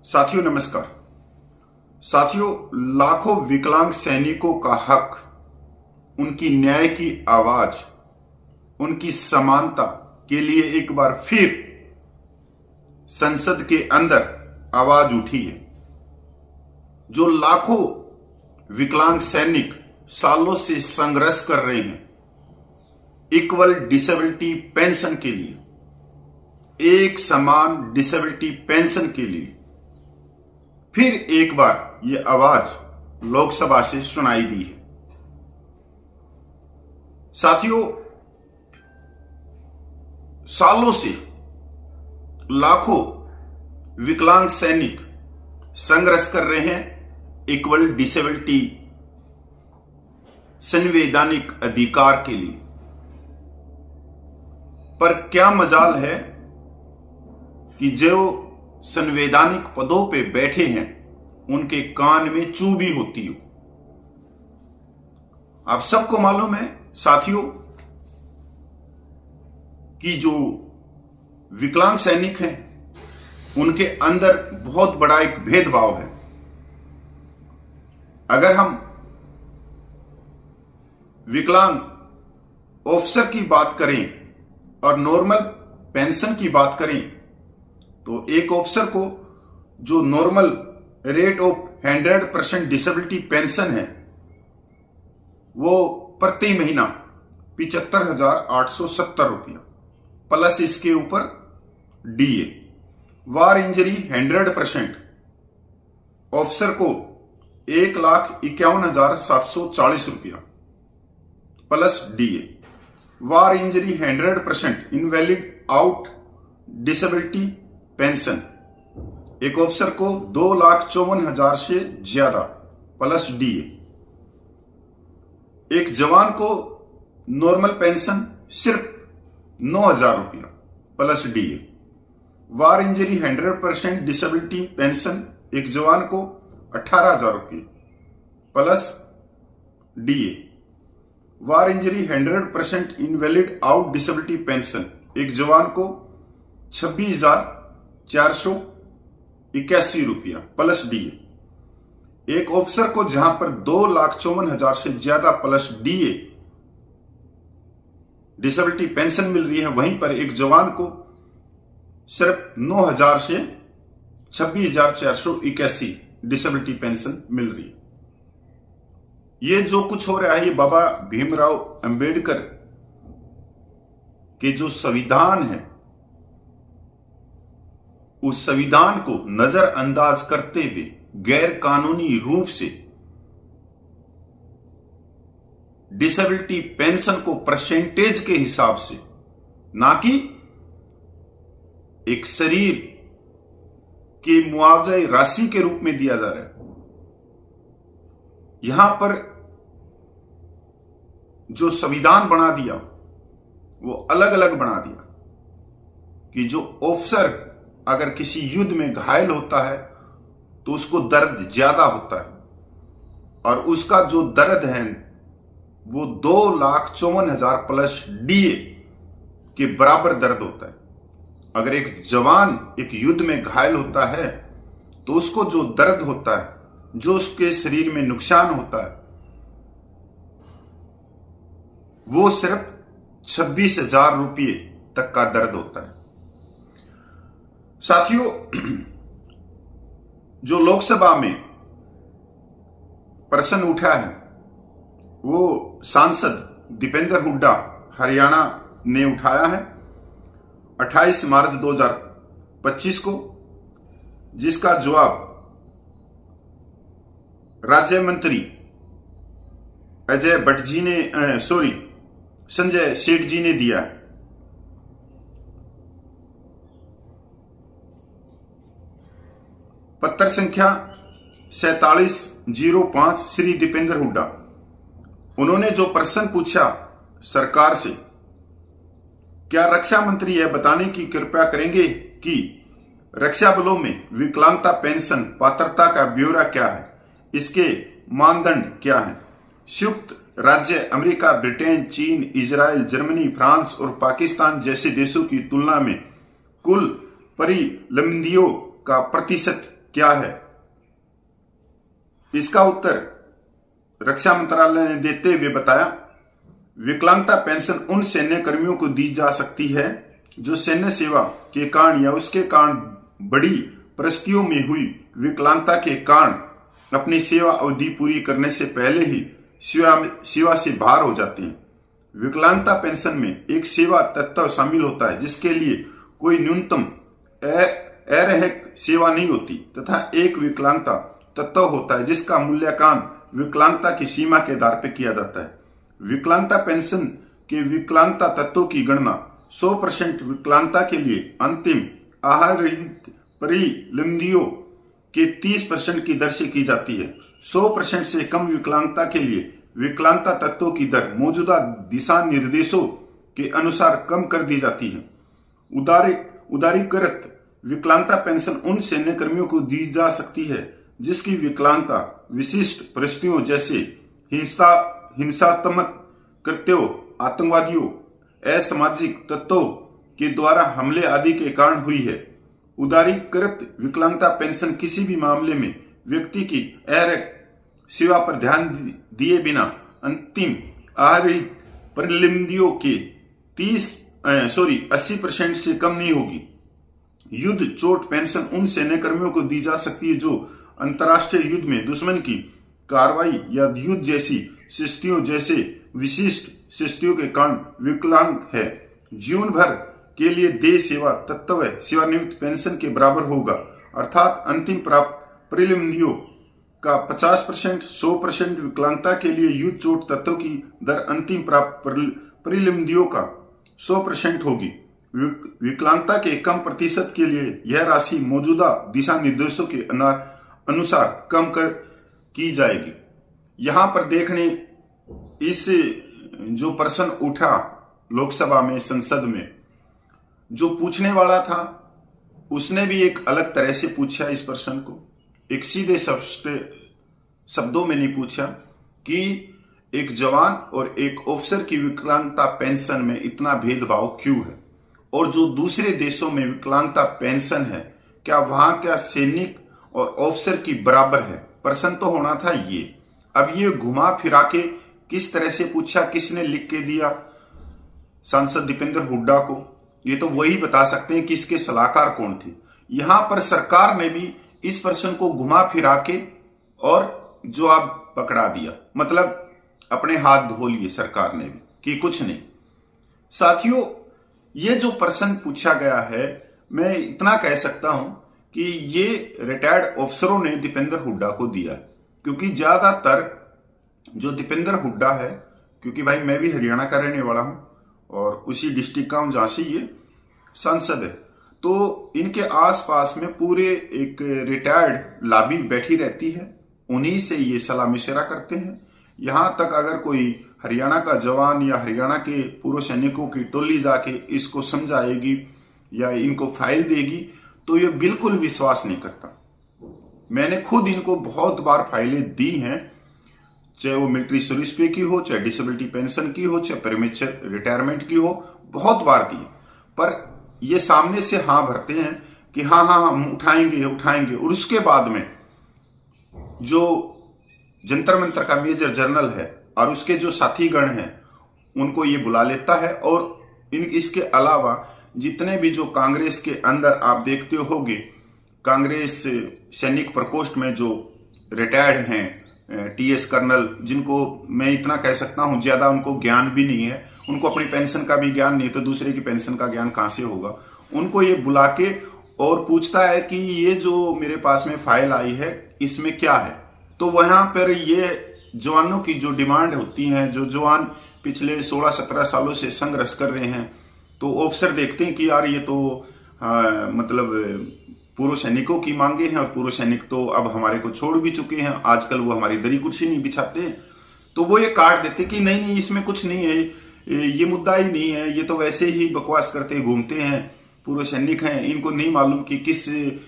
साथियों नमस्कार। साथियों, लाखों विकलांग सैनिकों का हक, उनकी न्याय की आवाज, उनकी समानता के लिए एक बार फिर संसद के अंदर आवाज उठी है। जो लाखों विकलांग सैनिक सालों से संघर्ष कर रहे हैं इक्वल डिसेबिलिटी पेंशन के लिए, एक समान डिसेबिलिटी पेंशन के लिए, फिर एक बार ये आवाज लोकसभा से सुनाई दी है। साथियों, सालों से लाखों विकलांग सैनिक संघर्ष कर रहे हैं इक्वल डिसेबिलिटी संवैधानिक अधिकार के लिए। पर क्या मजाल है कि जो संवैधानिक पदों पे बैठे हैं उनके कान में चू भी होती हो। आप सबको मालूम है साथियों कि जो विकलांग सैनिक हैं उनके अंदर बहुत बड़ा एक भेदभाव है। अगर हम विकलांग ऑफिसर की बात करें और नॉर्मल पेंशन की बात करें तो एक ऑफिसर को जो normal rate of 100% disability pension है वो प्रति महीना 75,870 रुपया प्लस इसके ऊपर डीए। वार इंजरी 100% ऑफिसर को 1,51,740 रुपया plus DA. War injury 100% invalid out disability pension एक ऑफिसर को 2,54,000 से ज्यादा प्लस डीए। एक जवान को नॉर्मल पेंशन सिर्फ 9,000 रुपया plus DA. War injury 100% disability pension एक जवान को 18,000 रुपये plus DA. War injury 100% invalid out disability pension एक जवान को 26,481 रुपया प्लस डीए। एक ऑफिसर को जहां पर 2,54,000 से ज्यादा प्लस डीए डिसेबिलिटी पेंशन मिल रही है, वहीं पर एक जवान को सिर्फ 9,000 से 26,481 डिसेबिलिटी पेंशन मिल रही है। ये जो कुछ हो रहा है ये बाबा भीमराव अंबेडकर के जो संविधान है उस संविधान को नजरअंदाज करते हुए गैर कानूनी रूप से डिसेबिलिटी पेंशन को परसेंटेज के हिसाब से, ना कि एक शरीर के मुआवजा राशि के रूप में दिया जा रहा है। यहां पर जो संविधान बना दिया वो अलग अलग बना दिया कि जो ऑफिसर अगर किसी युद्ध में घायल होता है तो उसको दर्द ज्यादा होता है और उसका जो दर्द है वो 2,54,000 प्लस डीए के बराबर दर्द होता है। अगर एक जवान एक युद्ध में घायल होता है तो उसको जो दर्द होता है, जो उसके शरीर में नुकसान होता है, वो सिर्फ 26,000 रुपये तक का दर्द होता है। साथियों, जो लोकसभा में प्रश्न उठा है वो सांसद दीपेंद्र हुड्डा हरियाणा ने उठाया है 28 मार्च 2025 को, जिसका जवाब राज्य मंत्री संजय सेठ जी ने दिया है। पत्र संख्या 4705 श्री दीपेंद्र हुड्डा। उन्होंने जो प्रश्न पूछा सरकार से, क्या रक्षा मंत्री यह बताने की कृपया करेंगे कि रक्षा बलों में विकलांगता पेंशन पात्रता का ब्यौरा क्या है, इसके मानदंड क्या है? संयुक्त राज्य अमेरिका, ब्रिटेन, चीन, इजराइल, जर्मनी, फ्रांस और पाकिस्तान जैसे देशों की तुलना में कुल परिलंबियों का प्रतिशत क्या है? इसका उत्तर रक्षा मंत्रालय ने देते हुए बताया, विकलांगता पेंशन उन सैन्य कर्मियों को दी जा सकती है जो सैन्य सेवा के कारण या उसके कारण बड़ी परिस्थितियों में हुई विकलांगता के कारण अपनी सेवा अवधि पूरी करने से पहले ही सेवा से बाहर हो जाते हैं। विकलांगता पेंशन में एक सेवा तत्व शामिल होता है जिसके लिए कोई न्यूनतम अरहक सेवा नहीं होती, तथा एक विकलांगता तत्व होता है जिसका मूल्यांकन विकलांगता की सीमा के आधार पर किया जाता है। विकलांगता पेंशन के विकलांगता तत्वों की गणना 100% विकलांगता के लिए अंतिम आहार रहित परिलंबियों के 30% की दर से की जाती है। 100% से कम विकलांगता के लिए विकलांगता तत्वों की दर मौजूदा दिशा निर्देशों के अनुसार कम कर दी जाती है। उदारीकृत विकलांगता पेंशन उन सैन्य कर्मियों को दी जा सकती है जिसकी विकलांगता विशिष्ट परिस्थितियों जैसे हिंसात्मक कृत्यों, आतंकवादियों, असामाजिक तत्वों के द्वारा हमले आदि के कारण हुई है। उदारीकृत विकलांगता पेंशन किसी भी मामले में व्यक्ति की अरहक सेवा पर ध्यान दिए बिना अंतिम आहारी परिलंबियों के 80% से कम नहीं होगी। युद्ध चोट पेंशन उन सैन्य कर्मियों को दी जा सकती है जो अंतर्राष्ट्रीय युद्ध में दुश्मन की कार्रवाई या युद्ध जैसी स्थितियों जैसे विशिष्ट स्थितियों के कारण विकलांग है। जीवन भर के लिए देय सेवा तत्व सेवानिवृत्त पेंशन के बराबर होगा, अर्थात अंतिम प्राप्त परिलंबियों का 50%, 100% विकलांगता के लिए युद्ध चोट तत्व की दर अंतिम प्राप्त परिलंबियों का 100% होगी। विकलांगता के कम प्रतिशत के लिए यह राशि मौजूदा दिशा निर्देशों के अनुसार कम की जाएगी। यहां पर देखने इस जो प्रश्न उठा लोकसभा में, संसद में, जो पूछने वाला था उसने भी एक अलग तरह से पूछा इस प्रश्न को। एक सीधे शब्दों में नहीं पूछा कि एक जवान और एक ऑफिसर की विकलांगता पेंशन में इतना भेदभाव क्यों है, और जो दूसरे देशों में विकलांगता पेंशन है क्या वहां क्या सैनिक और ऑफिसर की बराबर है। प्रश्न तो होना था ये। अब ये घुमा फिरा के किस तरह से पूछा, किसने लिख के दिया सांसद दीपेंद्र हुड्डा को, ये तो वही बता सकते हैं कि इसके सलाहकार कौन थे। यहां पर सरकार ने भी इस प्रश्न को घुमा फिरा के और जवाब पकड़ा दिया, मतलब अपने हाथ धो लिए सरकार ने भी कि कुछ नहीं। साथियों, ये जो प्रश्न पूछा गया है, मैं इतना कह सकता हूं कि ये रिटायर्ड अफसरों ने दीपेंद्र हुड्डा को दिया, क्योंकि ज्यादातर जो दीपेंद्र हुड्डा है, क्योंकि भाई मैं भी हरियाणा का रहने वाला हूं और उसी डिस्ट्रिक्ट का हूं जहां से ये सांसद है, तो इनके आसपास में पूरे एक रिटायर्ड लॉबी बैठी रहती है, उन्हीं से ये सलाह मशवरा करते हैं। यहां तक अगर कोई हरियाणा का जवान या हरियाणा के पूर्व सैनिकों की टोली जाके इसको समझाएगी या इनको फाइल देगी तो ये बिल्कुल विश्वास नहीं करता। मैंने खुद इनको बहुत बार फाइलें दी हैं, चाहे वो मिलिट्री सर्विस पे की हो, चाहे डिसेबिलिटी पेंशन की हो, चाहे प्रीमेच्योर रिटायरमेंट की हो, बहुत बार दी, पर ये सामने से हाँ भरते हैं कि हाँ हम उठाएंगे, और उसके बाद में जो जंतर मंतर का मेजर जनरल है और उसके जो साथीगण हैं उनको ये बुला लेता है। और इसके अलावा जितने भी जो कांग्रेस के अंदर आप देखते होंगे, कांग्रेस सैनिक प्रकोष्ठ में जो रिटायर्ड हैं टीएस कर्नल, जिनको मैं इतना कह सकता हूं ज्यादा उनको ज्ञान भी नहीं है, उनको अपनी पेंशन का भी ज्ञान नहीं, तो दूसरे की पेंशन का ज्ञान कहां से होगा। उनको ये बुला के और पूछता है कि ये जो मेरे पास में फाइल आई है इसमें क्या है। तो वहां पर ये जवानों की जो डिमांड होती है, जो जवान पिछले 16-17 सालों से संघर्ष कर रहे हैं, तो ऑफिसर देखते हैं कि यार ये तो मतलब पूर्व सैनिकों की मांगे हैं और पूर्व सैनिक तो अब हमारे को छोड़ भी चुके हैं, आजकल वो हमारी दरी कुर्सी नहीं बिछाते हैं, तो वो ये काट देते कि नहीं इसमें कुछ नहीं है, ये मुद्दा ही नहीं है, ये तो वैसे ही बकवास करते घूमते हैं, पूर्व सैनिक हैं, इनको नहीं मालूम कि किस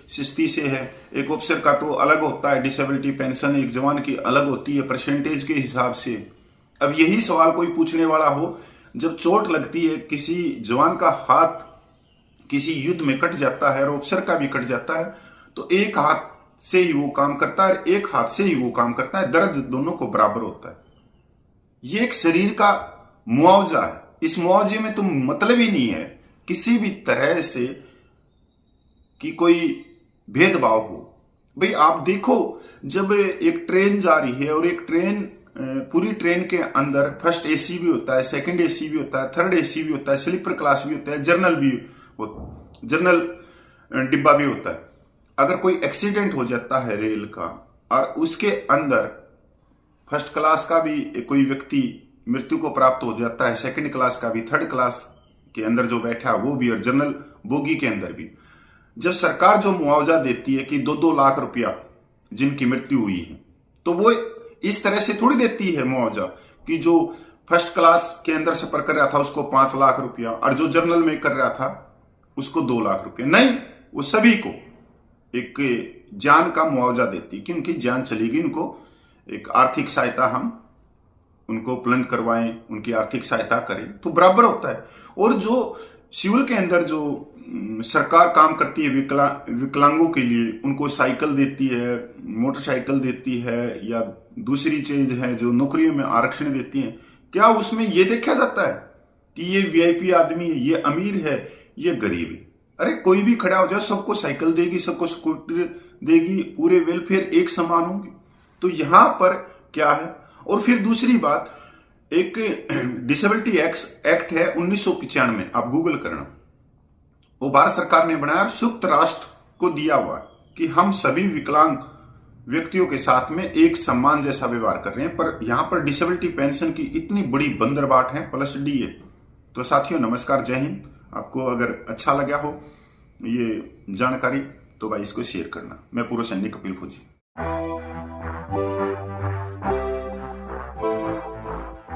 स्थिति से है। एक ऑफिसर का तो अलग होता है डिसेबिलिटी पेंशन, एक जवान की अलग होती है परसेंटेज के हिसाब से। अब यही सवाल कोई पूछने वाला हो, जब चोट लगती है, किसी जवान का हाथ किसी युद्ध में कट जाता है और ऑफिसर का भी कट जाता है, तो एक हाथ से ही वो काम करता है और एक हाथ से ही वो काम करता है, दर्द दोनों को बराबर होता है। ये एक शरीर का मुआवजा है। इस मुआवजे में तो मतलब ही नहीं है किसी भी तरह से कि कोई भेदभाव हो। भाई आप देखो, जब एक ट्रेन जा रही है और एक ट्रेन पूरी ट्रेन के अंदर फर्स्ट एसी भी होता है, सेकंड एसी भी होता है, थर्ड एसी भी होता है, स्लीपर क्लास भी होता है, जनरल डिब्बा भी होता है। अगर कोई एक्सीडेंट हो जाता है रेल का और उसके अंदर फर्स्ट क्लास का भी कोई व्यक्ति मृत्यु को प्राप्त हो जाता है, सेकंड क्लास का भी, थर्ड क्लास के अंदर जो बैठा है वो भी, और जनरल बोगी के अंदर भी, जब सरकार जो मुआवजा देती है कि 2-2 लाख रुपया जिनकी मृत्यु हुई है, तो वो इस तरह से थोड़ी देती है मुआवजा कि जो फर्स्ट क्लास के अंदर सफर कर रहा था उसको 5 लाख रुपया और जो जनरल में कर रहा था उसको 2 लाख रुपया। नहीं, वो सभी को एक जान का मुआवजा देती कि उनकी जान चलेगी, उनको एक आर्थिक सहायता हम उनको उपलब्ध करवाएं, उनकी आर्थिक सहायता करें, तो बराबर होता है। और जो सिविल के अंदर जो सरकार काम करती है विकलांगों के लिए, उनको साइकिल देती है, मोटरसाइकिल देती है, या दूसरी चीज है जो नौकरियों में आरक्षण देती है, क्या उसमें यह देखा जाता है कि ये वीआईपी आदमी है, ये अमीर है, ये गरीब है? अरे कोई भी खड़ा हो जाए, सबको साइकिल देगी, सबको स्कूटर देगी, पूरे वेलफेयर एक समान होंगे। तो यहां पर क्या है? और फिर दूसरी बात, एक डिसेबिलिटी एक्ट है 1995, आप गूगल करना, वो भारत सरकार ने बनाया और संयुक्त राष्ट्र को दिया हुआ है कि हम सभी विकलांग व्यक्तियों के साथ में एक सम्मान जैसा व्यवहार कर रहे हैं। पर यहां पर डिसेबिलिटी पेंशन की इतनी बड़ी बंदरबाट है, प्लस डीए। तो साथियों नमस्कार, जय हिंद। आपको अगर अच्छा लगा हो ये जानकारी तो भाई इसको शेयर करना। मैं पूर्व सैनिक कपिल फौजी।